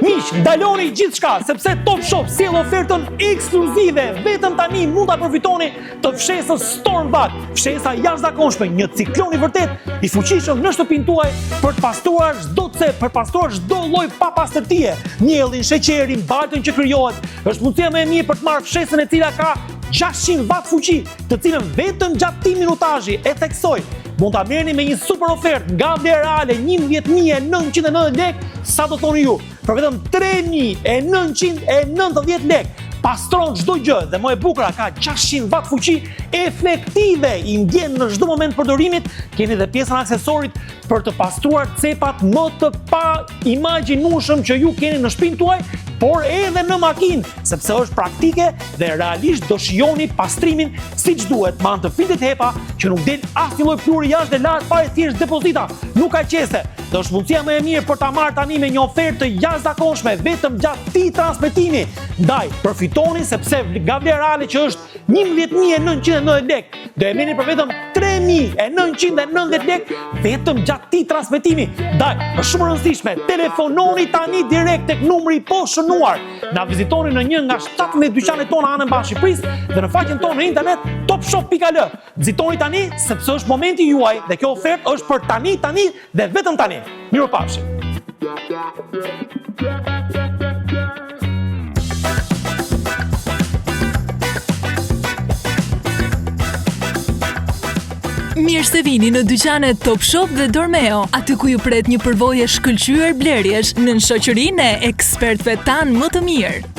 Miq, ndaloni gjithçka sepse Top Shop sjell ofertën ekskluzive. Vetëm tani mund ta përfitoni të fshesës Stormvac. Fshesa jashtëzakonshme, një ciklon i vërtet i fuqishëm në shtëpinë tuaj për të pastruar çdo cep, për pastruar çdo lloj papastërtie. Miellin, sheqerin, baltën që krijohet. Është mundësia më e mirë për të marrë fshesën e cila ka 600 watt fuqi, të cilën vetëm gjatë 10 minutazhi e theksoj. Mund ta merrni me një super ofertë nga Vlera Reale 11.990 lekë, sa do thoni ju, për vetëm 3.990 lekë. Pastron çdo gjë dhe më e bukura ka 600 watt fuqi efektive, i ndjen në çdo moment përdorimit. Keni edhe pjesën aksesorit për të pastruar cepat më të pa imagjinueshëm që ju keni në shtëpinë tuaj, por edhe në makinë, sepse është praktike dhe realisht do shijoni pastrimin siç duhet, me anë të filtrit HEPA që nuk del asnjë lloj fluori jashtë dhe lart fare, thjesht depozita, nuk ka qese. Dhe është mundësia më e mirë për ta marrë tani me një ofertë të jashtëzakonshme vetëm gjatë këtij transmetimi. Ndaj, përfitoni sepse nga Vlera Reale që është 11.990 lekë, do e merrni për vetëm 3.990 lekë vetëm gjatë këtij transmetimi. Ndaj, është shumë e rëndësishme, telefononi tani direkt tek numri i poshënuar. Na vizitoni në një nga 17 dyqanet tona anë mbar Shqipërisë dhe në faqen tonë në internet topshop.al. Vizitoni tani sepse është momenti juaj dhe kjo ofertë është për tani dhe vetëm tani. Mirupafshim. Mirë se vini në dyqanet Top Shop dhe Dormeo, aty ku ju pret një përvojë shkëlqyer blerjesh në shoqërinë e ekspertëve tan më të mirë.